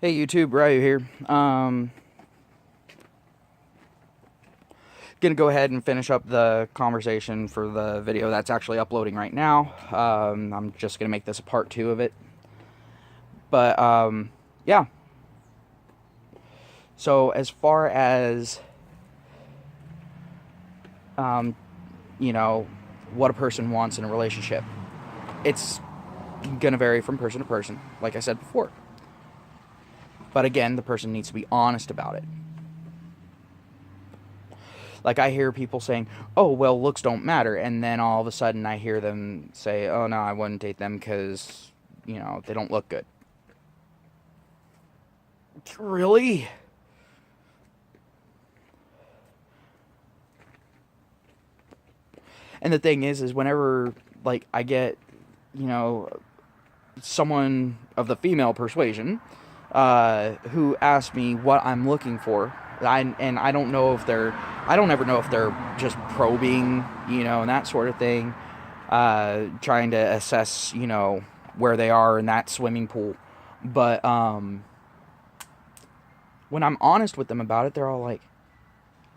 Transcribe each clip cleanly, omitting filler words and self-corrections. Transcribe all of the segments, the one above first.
Hey YouTube, Ryu here. Gonna go ahead and finish up the conversation for the video that's actually uploading right now. I'm just gonna make this a part 2 of it. But yeah. So as far as um, you know, what a person wants in a relationship, it's gonna vary from person to person, like I said before. But again, the person needs to be honest about it. Like, I hear people saying, oh, well, looks don't matter. And then all of a sudden I hear them say, oh, no, I wouldn't date them because, they don't look good. Really? And the thing is whenever, like, I get, you know, someone of the female persuasion who asks me what I'm looking for, I don't know if I don't ever know if they're just probing, and that sort of thing, trying to assess, where they are in that swimming pool. But when I'm honest with them about it, they're all like,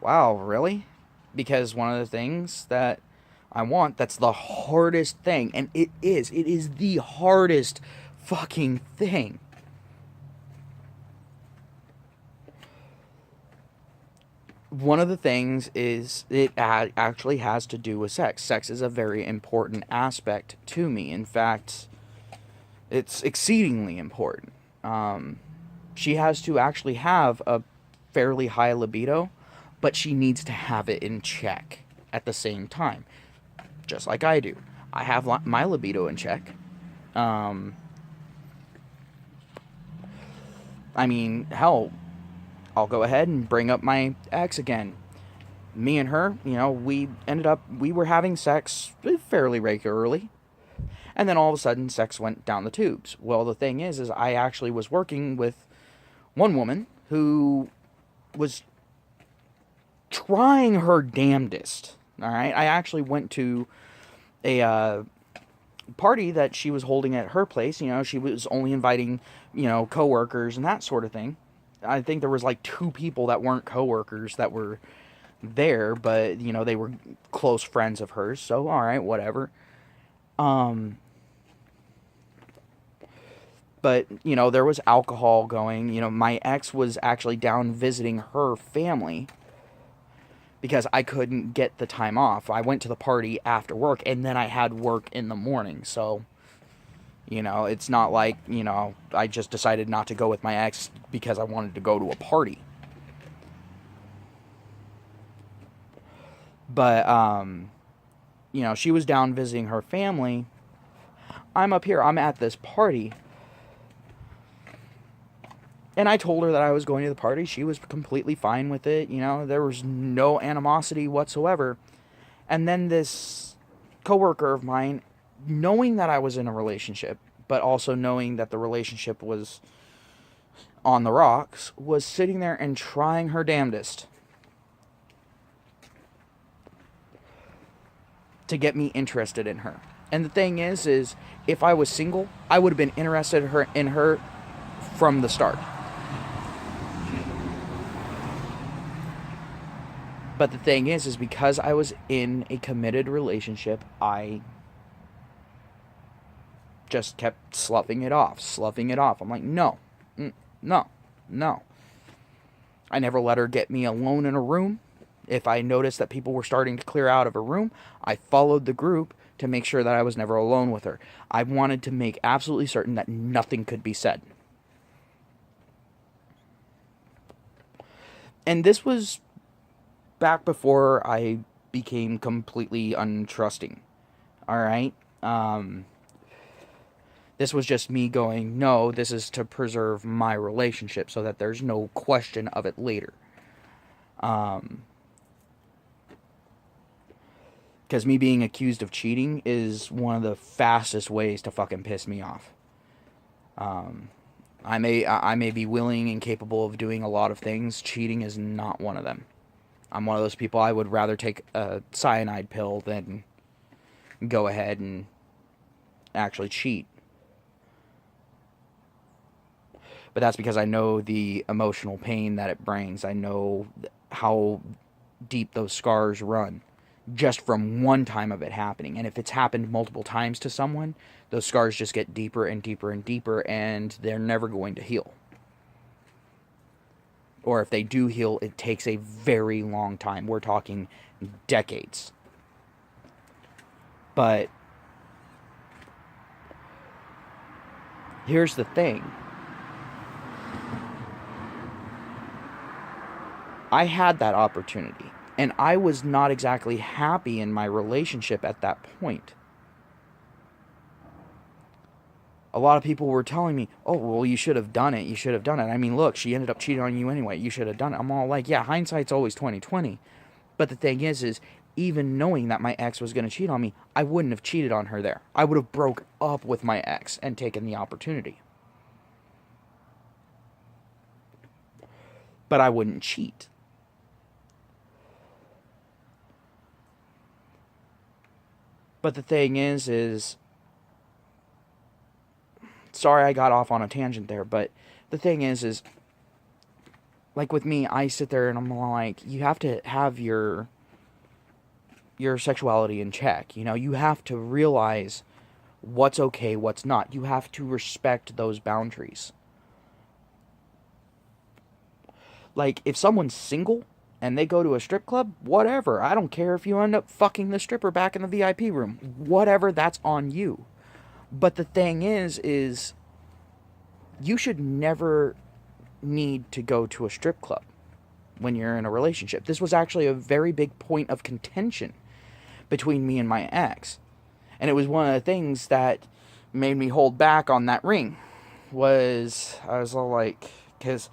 wow, really? Because one of the things that I want, that's the hardest thing, and it is the hardest fucking thing. One of the things is it actually has to do with sex. Sex is a very important aspect to me. In fact, it's exceedingly important. She has to actually have a fairly high libido, but she needs to have it in check at the same time, just like I do. I have my libido in check. Um, I mean, hell, I'll go ahead and bring up my ex again. Me and her, we were having sex fairly regularly. And then all of a sudden, sex went down the tubes. Well, the thing is I actually was working with one woman who was trying her damnedest. All right, I actually went to a party that she was holding at her place. She was only inviting, coworkers and that sort of thing. I think there was like 2 people that weren't coworkers that were there, but they were close friends of hers. So all right, whatever. Um, but there was alcohol going. My ex was actually down visiting her family because I couldn't get the time off. I went to the party after work, and then I had work in the morning. So it's not like I just decided not to go with my ex because I wanted to go to a party. But she was down visiting her family. I'm up here, I'm at this party, and I told her that I was going to the party. She was completely fine with it. There was no animosity whatsoever. And then this coworker of mine, knowing that I was in a relationship, but also knowing that the relationship was on the rocks, was sitting there and trying her damnedest to get me interested in her. And the thing is if I was single, I would have been interested in her from the start. But the thing is because I was in a committed relationship, I just kept sloughing it off. I'm like, no, no, no. I never let her get me alone in a room. If I noticed that people were starting to clear out of a room, I followed the group to make sure that I was never alone with her. I wanted to make absolutely certain that nothing could be said. And this was back before I became completely untrusting. Alright? This was just me going, no, this is to preserve my relationship so that there's no question of it later. Because me being accused of cheating is one of the fastest ways to fucking piss me off. I may be willing and capable of doing a lot of things. Cheating is not one of them. I'm one of those people, I would rather take a cyanide pill than go ahead and actually cheat. But that's because I know the emotional pain that it brings. I know how deep those scars run just from one time of it happening. And if it's happened multiple times to someone, those scars just get deeper and deeper and deeper, and they're never going to heal. Or if they do heal, it takes a very long time. We're talking decades. But here's the thing. I had that opportunity, and I was not exactly happy in my relationship at that point. A lot of people were telling me, oh, well, you should have done it. You should have done it. I mean, look, she ended up cheating on you anyway. You should have done it. I'm all like, yeah, hindsight's always 20/20. But the thing is even knowing that my ex was going to cheat on me, I wouldn't have cheated on her there. I would have broke up with my ex and taken the opportunity. But I wouldn't cheat. But the thing is sorry I got off on a tangent there, but the thing is like with me, I sit there and I'm like, you have to have your sexuality in check. You know, you have to realize what's okay, what's not. You have to respect those boundaries. Like, if someone's single and they go to a strip club, whatever. I don't care if you end up fucking the stripper back in the VIP room. Whatever, that's on you. But the thing is you should never need to go to a strip club when you're in a relationship. This was actually a very big point of contention between me and my ex. And it was one of the things that made me hold back on that ring. I was all like, because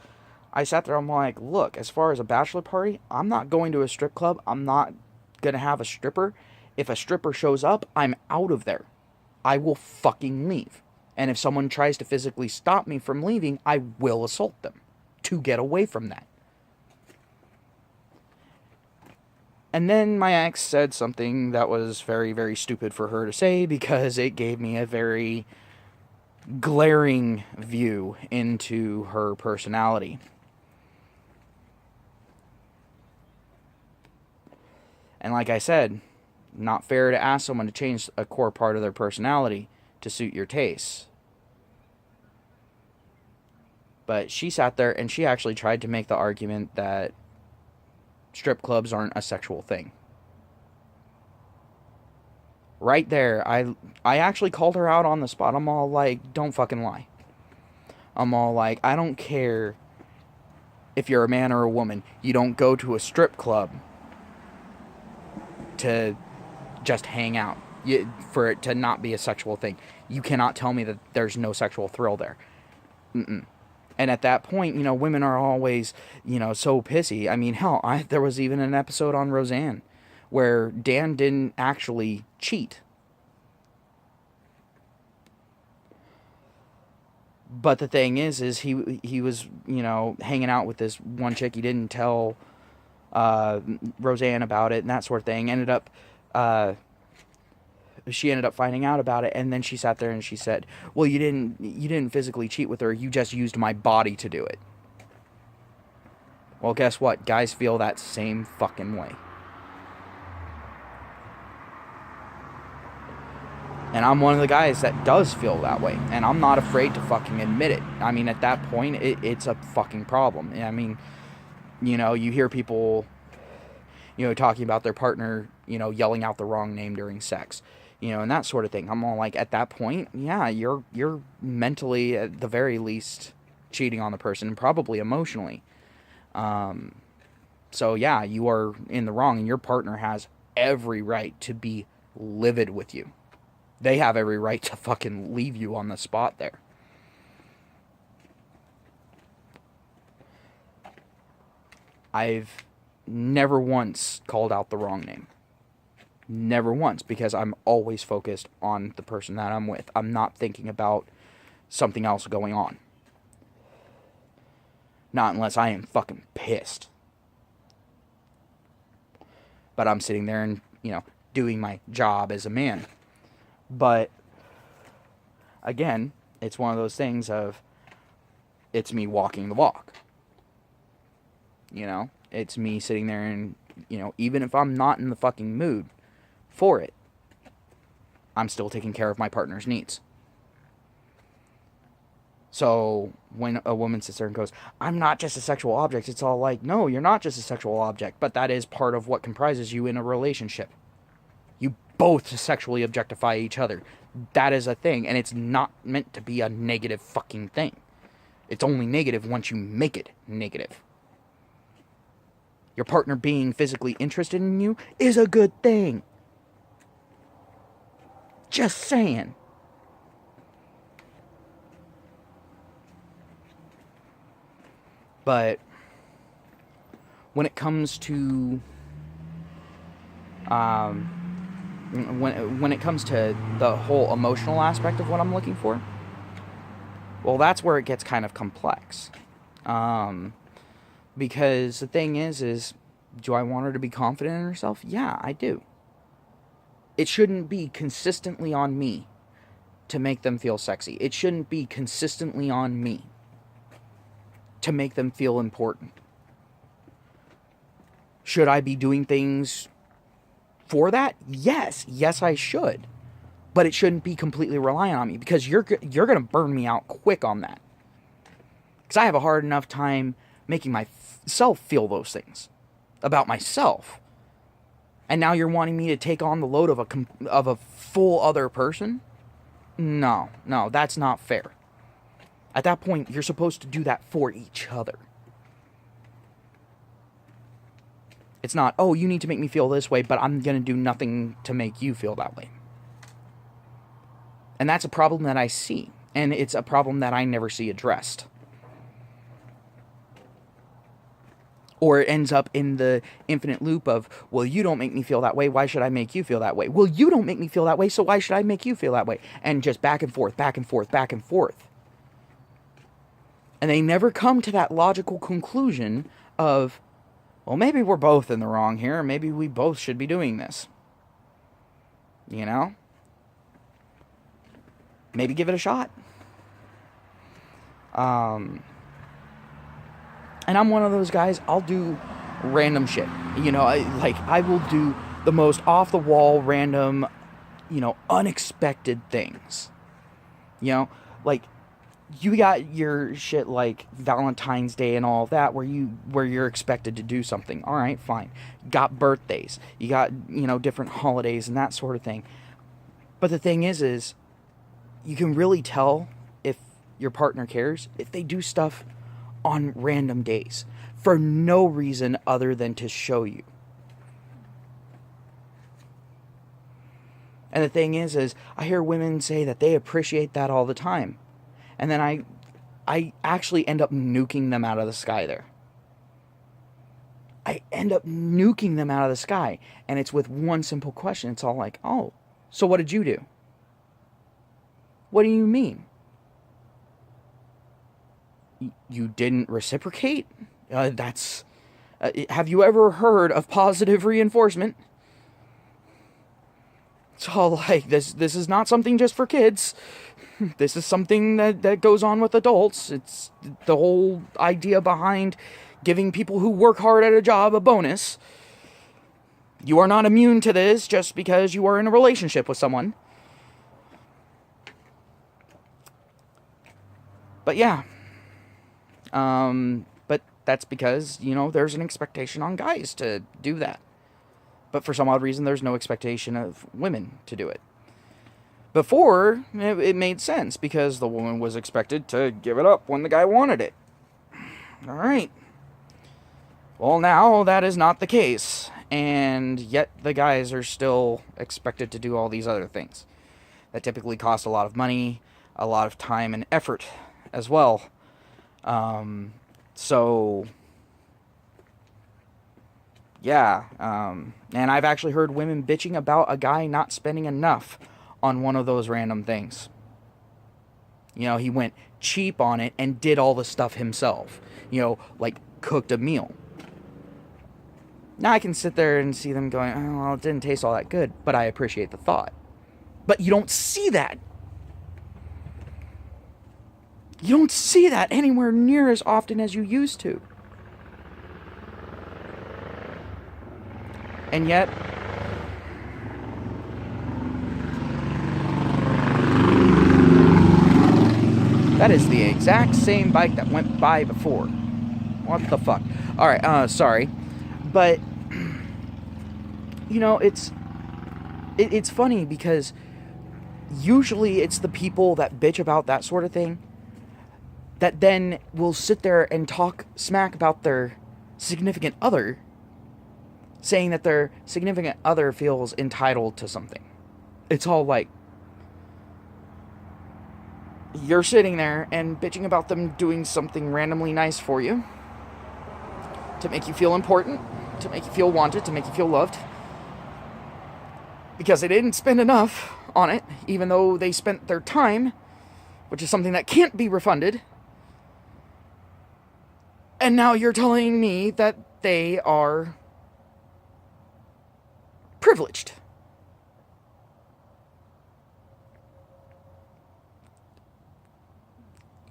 I sat there, I'm like, look, as far as a bachelor party, I'm not going to a strip club. I'm not going to have a stripper. If a stripper shows up, I'm out of there. I will fucking leave. And if someone tries to physically stop me from leaving, I will assault them to get away from that. And then my ex said something that was very, very stupid for her to say, because it gave me a very glaring view into her personality. And like I said, not fair to ask someone to change a core part of their personality to suit your tastes. But she sat there and she actually tried to make the argument that strip clubs aren't a sexual thing. Right there, I actually called her out on the spot. I'm all like, don't fucking lie. I'm all like, I don't care if you're a man or a woman. You don't go to a strip club to just hang out. For it to not be a sexual thing. You cannot tell me that there's no sexual thrill there. Mm-mm. And at that point, you know, women are always, you know, so pissy. I mean, hell, there was even an episode on Roseanne where Dan didn't actually cheat. But the thing is he was, you know, hanging out with this one chick. He didn't tell Roseanne about it and that sort of thing. She ended up finding out about it, and then she sat there and she said, well, you didn't physically cheat with her, you just used my body to do it. Well, guess what? Guys feel that same fucking way. And I'm one of the guys that does feel that way, and I'm not afraid to fucking admit it. I mean, at that point, it's a fucking problem. I mean, you know, you hear people, you know, talking about their partner, you know, yelling out the wrong name during sex. You know, and that sort of thing. I'm all like, at that point, yeah, you're mentally, at the very least, cheating on the person, probably emotionally. So yeah, you are in the wrong, and your partner has every right to be livid with you. They have every right to fucking leave you on the spot there. I've never once called out the wrong name. Never once, because I'm always focused on the person that I'm with. I'm not thinking about something else going on. Not unless I am fucking pissed. But I'm sitting there and, you know, doing my job as a man. But, again, it's one of those things of, It's me walking the walk. You know, it's me sitting there and, you know, even if I'm not in the fucking mood for it, I'm still taking care of my partner's needs. So when a woman sits there and goes, I'm not just a sexual object, it's all like, no, you're not just a sexual object, but that is part of what comprises you in a relationship. You both sexually objectify each other. That is a thing, and it's not meant to be a negative fucking thing. It's only negative once you make it negative. Your partner being physically interested in you is a good thing. Just saying. But when it comes to when it comes to the whole emotional aspect of what I'm looking for, well, that's where it gets kind of complex. Because the thing is, do I want her to be confident in herself? Yeah, I do. It shouldn't be consistently on me to make them feel sexy. It shouldn't be consistently on me to make them feel important. Should I be doing things for that? Yes, I should. But it shouldn't be completely reliant on me, because you're going to burn me out quick on that. Because I have a hard enough time making myself feel those things about myself. And now you're wanting me to take on the load of a full other person? No, that's not fair. At that point, you're supposed to do that for each other. It's not, oh, you need to make me feel this way, but I'm going to do nothing to make you feel that way. And that's a problem that I see. And it's a problem that I never see addressed. Or it ends up in the infinite loop of, well, you don't make me feel that way, why should I make you feel that way? Well, you don't make me feel that way, so why should I make you feel that way? And just back and forth, back and forth, back and forth. And they never come to that logical conclusion of, well, maybe we're both in the wrong here. Maybe we both should be doing this. You know? Maybe give it a shot. And I'm one of those guys, I'll do random shit. You know, I will do the most off-the-wall, random, you know, unexpected things. You know, like, you got your shit like Valentine's Day and all that where you're expected to do something. All right, fine. You got birthdays. You got, you know, different holidays and that sort of thing. But the thing is you can really tell if your partner cares if they do stuff on random days for no reason other than to show you. And the thing is I hear women say that they appreciate that all the time. And then I actually end up nuking them out of the sky there. I end up nuking them out of the sky. And it's with one simple question. It's all like, oh, so what did you do? What do you mean? You didn't reciprocate? Have you ever heard of positive reinforcement? It's all like, this is not something just for kids. This is something that goes on with adults. It's the whole idea behind giving people who work hard at a job a bonus. You are not immune to this just because you are in a relationship with someone. But yeah. But that's because, you know, there's an expectation on guys to do that. But for some odd reason, there's no expectation of women to do it. Before, it made sense because the woman was expected to give it up when the guy wanted it. Alright. Well, now that is not the case. And yet the guys are still expected to do all these other things. That typically cost a lot of money, a lot of time and effort as well. So... yeah, and I've actually heard women bitching about a guy not spending enough on one of those random things. You know, he went cheap on it and did all the stuff himself. You know, like cooked a meal. Now I can sit there and see them going, oh, well, it didn't taste all that good, but I appreciate the thought. But you don't see that. You don't see that anywhere near as often as you used to. And yet, that is the exact same bike that went by before. What the fuck? Alright, sorry. But, you know, it's funny because usually it's the people that bitch about that sort of thing that then will sit there and talk smack about their significant other, saying that their significant other feels entitled to something. It's all like, you're sitting there and bitching about them doing something randomly nice for you to make you feel important, to make you feel wanted, to make you feel loved, because they didn't spend enough on it, even though they spent their time, which is something that can't be refunded. And now you're telling me that they are privileged.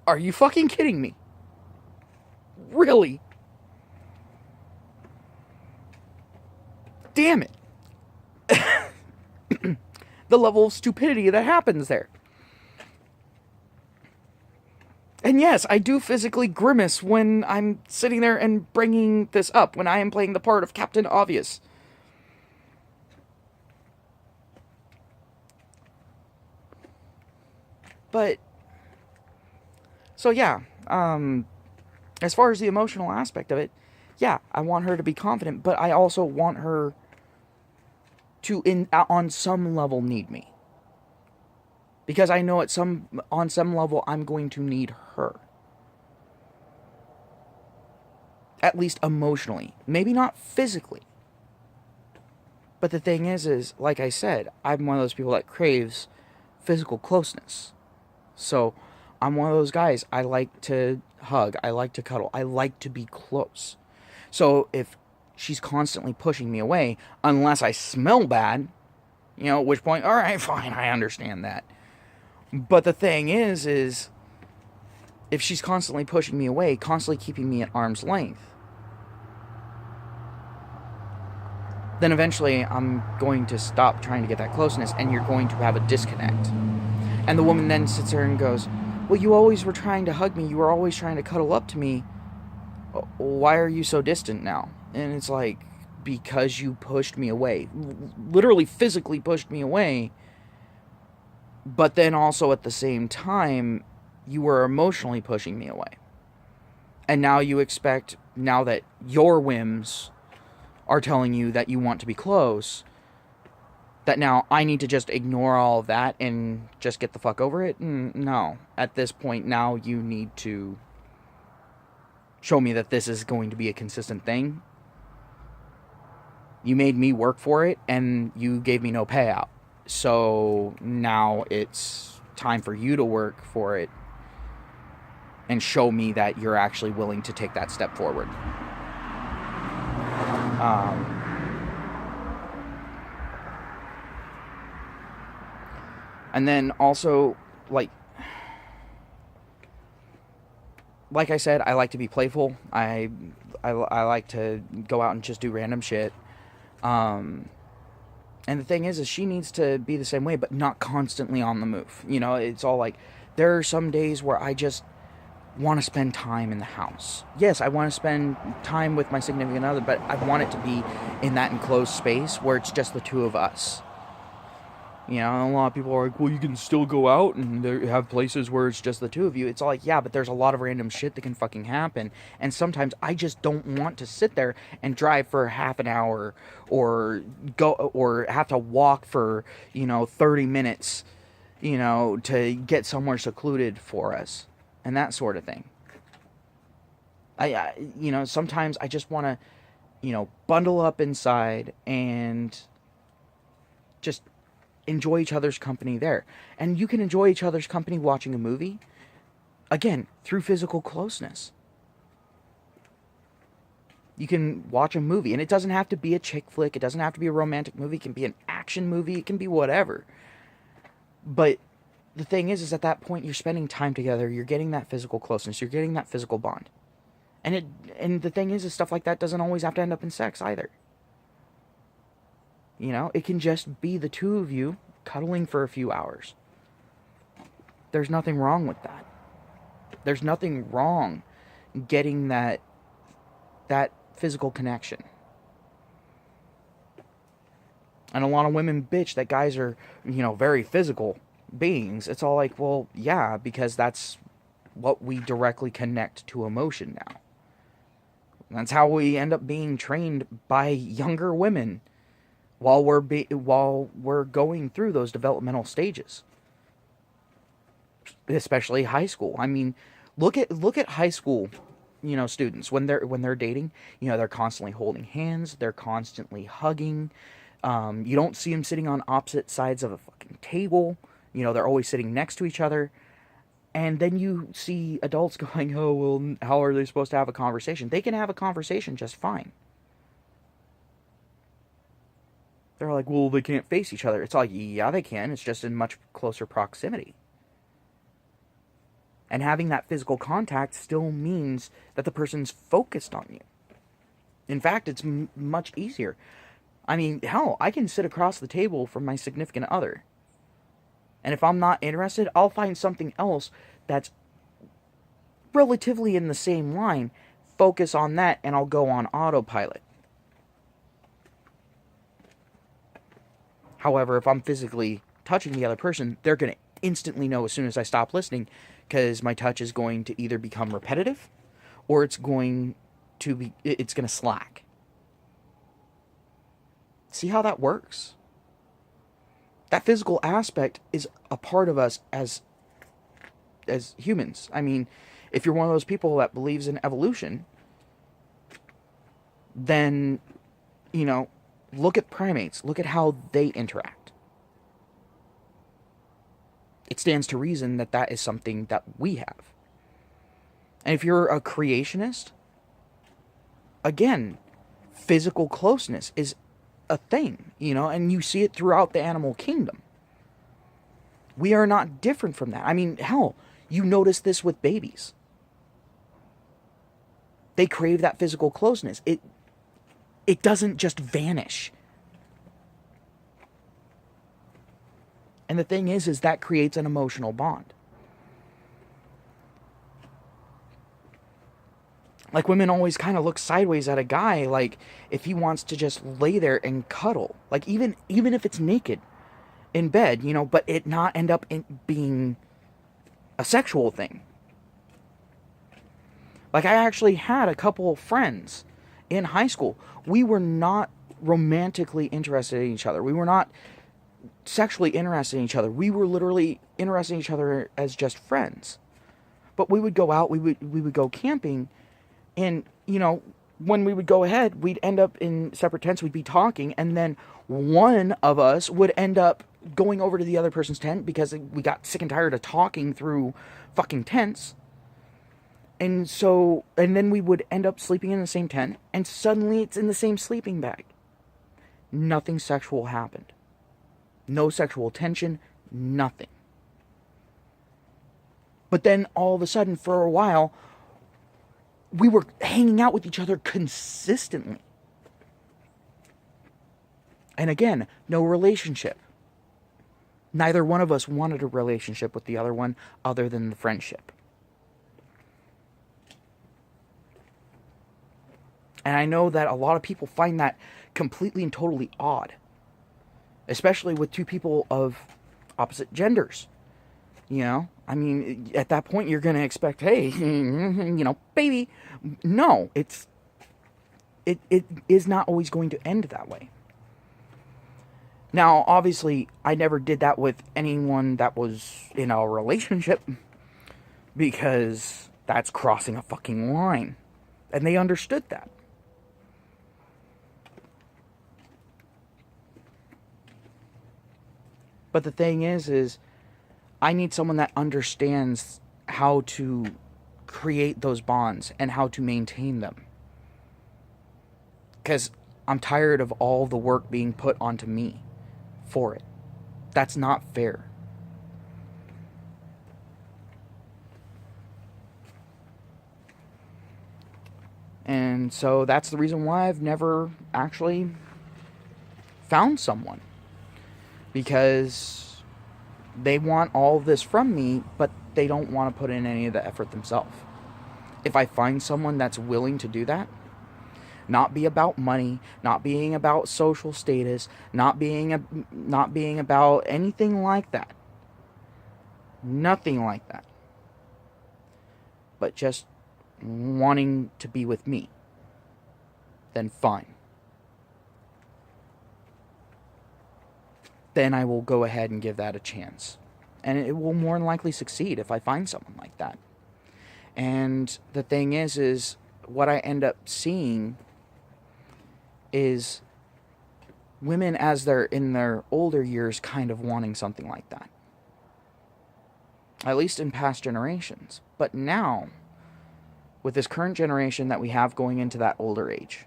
Are you fucking kidding me? Really? Damn it. The level of stupidity that happens there. And yes, I do physically grimace when I'm sitting there and bringing this up, when I am playing the part of Captain Obvious. But, so yeah, as far as the emotional aspect of it, yeah, I want her to be confident, but I also want her to, on some level, need me. Because I know on some level, I'm going to need her. At least emotionally. Maybe not physically. But the thing is, like I said, I'm one of those people that craves physical closeness. So, I'm one of those guys. I like to hug. I like to cuddle. I like to be close. So, if she's constantly pushing me away, unless I smell bad, you know, at which point, alright, fine, I understand that. But the thing is if she's constantly pushing me away, constantly keeping me at arm's length, then eventually I'm going to stop trying to get that closeness, and you're going to have a disconnect. And the woman then sits there and goes, well, you always were trying to hug me, you were always trying to cuddle up to me, why are you so distant now? And it's like, because you pushed me away. Literally physically pushed me away. But then also at the same time, you were emotionally pushing me away. And now you expect, now that your whims are telling you that you want to be close, that now I need to just ignore all of that and just get the fuck over it? No. At this point, now you need to show me that this is going to be a consistent thing. You made me work for it, and you gave me no payout. So now it's time for you to work for it and show me that you're actually willing to take that step forward. And then also, like I said, I like to be playful. I like to go out and just do random shit. And the thing is she needs to be the same way, but not constantly on the move. You know, it's all like, there are some days where I just want to spend time in the house. Yes, I want to spend time with my significant other, but I want it to be in that enclosed space where it's just the two of us. You know, a lot of people are like, well, you can still go out and have places where it's just the two of you. It's all like, yeah, but there's a lot of random shit that can fucking happen. And sometimes I just don't want to sit there and drive for half an hour or go or have to walk for, 30 minutes, to get somewhere secluded for us and that sort of thing. Sometimes I just want to, bundle up inside and just enjoy each other's company there. And you can enjoy each other's company watching a movie, again, through physical closeness. You can watch a movie, and it doesn't have to be a chick flick, it doesn't have to be a romantic movie, it can be an action movie, it can be whatever. But the thing is at that point you're spending time together, you're getting that physical closeness, you're getting that physical bond. And the thing is stuff like that doesn't always have to end up in sex either. You know, it can just be the two of you cuddling for a few hours. There's nothing wrong with that. There's nothing wrong getting that physical connection. And a lot of women bitch that guys are, very physical beings. It's all like, well, yeah, because that's what we directly connect to emotion now. That's how we end up being trained by younger women while we're going through those developmental stages, especially high school. I mean, look at high school, students when they're dating. They're constantly holding hands, they're constantly hugging. You don't see them sitting on opposite sides of a fucking table. They're always sitting next to each other. And then you see adults going, oh, well, how are they supposed to have a conversation? They can have a conversation just fine. They're like, well, they can't face each other. It's like, yeah, they can. It's just in much closer proximity. And having that physical contact still means that the person's focused on you. In fact, it's much easier. I mean, hell, I can sit across the table from my significant other. And if I'm not interested, I'll find something else that's relatively in the same line, focus on that, and I'll go on autopilot. However, if I'm physically touching the other person, they're going to instantly know as soon as I stop listening, because my touch is going to either become repetitive or it's going to slack. See how that works? That physical aspect is a part of us as humans. I mean, if you're one of those people that believes in evolution, then, look at primates. Look at how they interact. It stands to reason that that is something that we have. And if you're a creationist, again, physical closeness is a thing, and you see it throughout the animal kingdom. We are not different from that. I mean, hell, you notice this with babies. They crave that physical closeness. It doesn't just vanish. And the thing is that creates an emotional bond. Like, women always kind of look sideways at a guy, like, if he wants to just lay there and cuddle. Like, even if it's naked in bed, but it not end up being a sexual thing. Like, I actually had a couple of friends in high school. We were not romantically interested in each other. We were not sexually interested in each other. We were literally interested in each other as just friends. But we would go out, we would go camping, and, when we would go ahead, we'd end up in separate tents, we'd be talking, and then one of us would end up going over to the other person's tent because we got sick and tired of talking through fucking tents. And then we would end up sleeping in the same tent, and suddenly it's in the same sleeping bag. Nothing sexual happened. No sexual tension, nothing. But then all of a sudden, for a while, we were hanging out with each other consistently. And again, no relationship. Neither one of us wanted a relationship with the other one other than the friendship. And I know that a lot of people find that completely and totally odd. Especially with two people of opposite genders. I mean, at that point you're going to expect, hey, baby. No, it is not always going to end that way. Now, obviously, I never did that with anyone that was in a relationship, because that's crossing a fucking line. And they understood that. But the thing is I need someone that understands how to create those bonds and how to maintain them. Because I'm tired of all the work being put onto me for it. That's not fair. And so that's the reason why I've never actually found someone. Because they want all of this from me, but they don't want to put in any of the effort themselves. If I find someone that's willing to do that, not be about money, not being about social status, not being about anything like that. Nothing like that. But just wanting to be with me, then fine. Then I will go ahead and give that a chance. And it will more than likely succeed if I find someone like that. And the thing is what I end up seeing is women as they're in their older years kind of wanting something like that. At least in past generations. But now, with this current generation that we have going into that older age,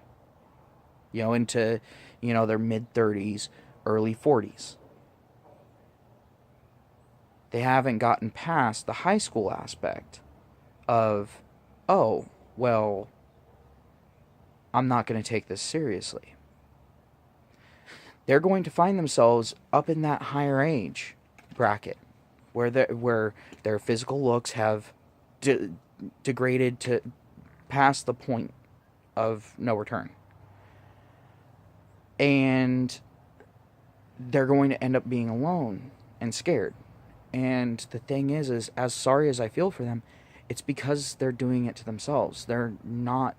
into, their mid-30s, early 40s, they haven't gotten past the high school aspect of, oh, well, I'm not going to take this seriously. They're going to find themselves up in that higher age bracket where their physical looks have degraded to past the point of no return. And they're going to end up being alone and scared. And the thing is as sorry as I feel for them, it's because they're doing it to themselves. They're not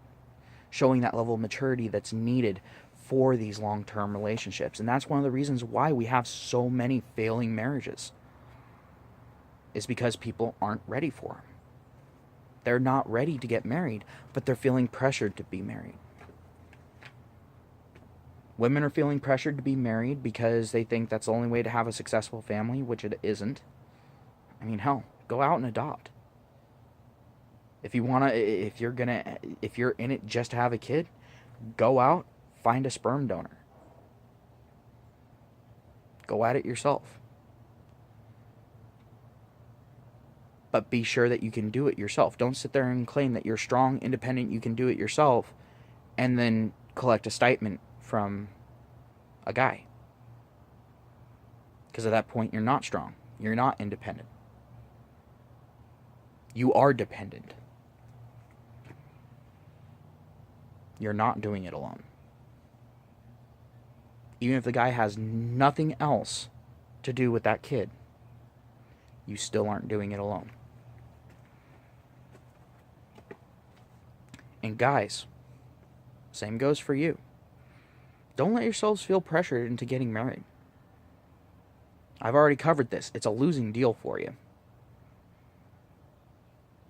showing that level of maturity that's needed for these long-term relationships. And that's one of the reasons why we have so many failing marriages. Is because people aren't ready for them. They're not ready to get married, but they're feeling pressured to be married. Women are feeling pressured to be married because they think that's the only way to have a successful family, which it isn't. I mean, hell, go out and adopt. If you're in it just to have a kid, go out, find a sperm donor. Go at it yourself. But be sure that you can do it yourself. Don't sit there and claim that you're strong, independent, you can do it yourself, and then collect a stipend from a guy. Because at that point, you're not strong. You're not independent. You are dependent. You're not doing it alone. Even if the guy has nothing else to do with that kid, you still aren't doing it alone. And guys, same goes for you. Don't let yourselves feel pressured into getting married. I've already covered this. It's a losing deal for you.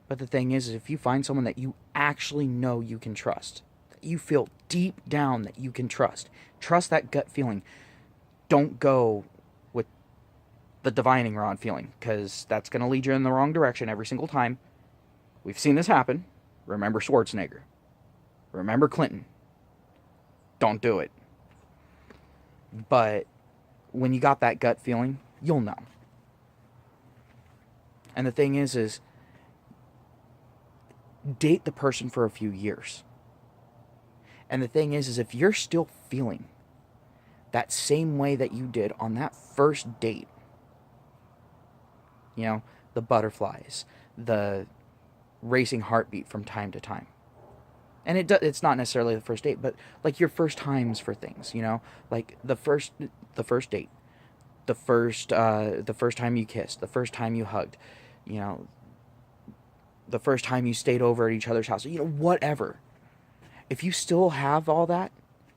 But the thing is if you find someone that you actually know you can trust, that you feel deep down that you can trust that gut feeling. Don't go with the divining rod feeling, because that's going to lead you in the wrong direction every single time. We've seen this happen. Remember Schwarzenegger. Remember Clinton. Don't do it. But when you got that gut feeling, you'll know. And the thing is date the person for a few years. And the thing is if you're still feeling that same way that you did on that first date, the butterflies, the racing heartbeat from time to time. And it's not necessarily the first date, but like your first times for things, like the first date, the first time you kissed, the first time you hugged, the first time you stayed over at each other's house, whatever. If you still have all that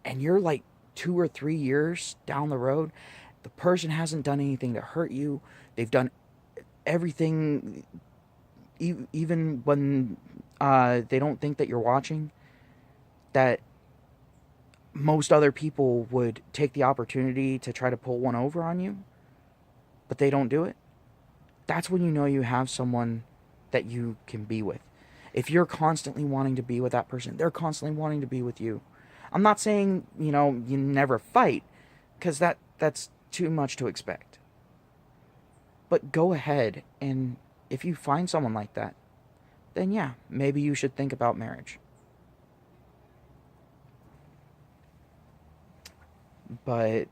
and you're like 2 or 3 years down the road, the person hasn't done anything to hurt you. They've done everything, even when they don't think that you're watching, that most other people would take the opportunity to try to pull one over on you, but they don't do it. That's when you know you have someone that you can be with. If you're constantly wanting to be with that person, they're constantly wanting to be with you. I'm not saying, you never fight, because that's too much to expect. But go ahead, and if you find someone like that, then yeah, maybe you should think about marriage. But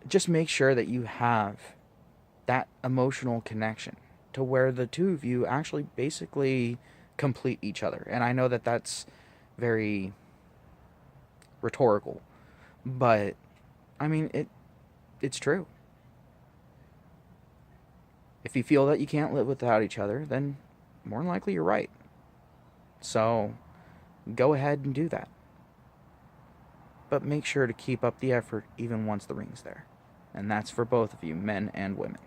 just make sure that you have that emotional connection to where the two of you actually basically complete each other. And I know that that's very rhetorical, but I mean it's true. If you feel that you can't live without each other, then more than likely you're right. So go ahead and do that. But make sure to keep up the effort even once the ring's there. And that's for both of you, men and women.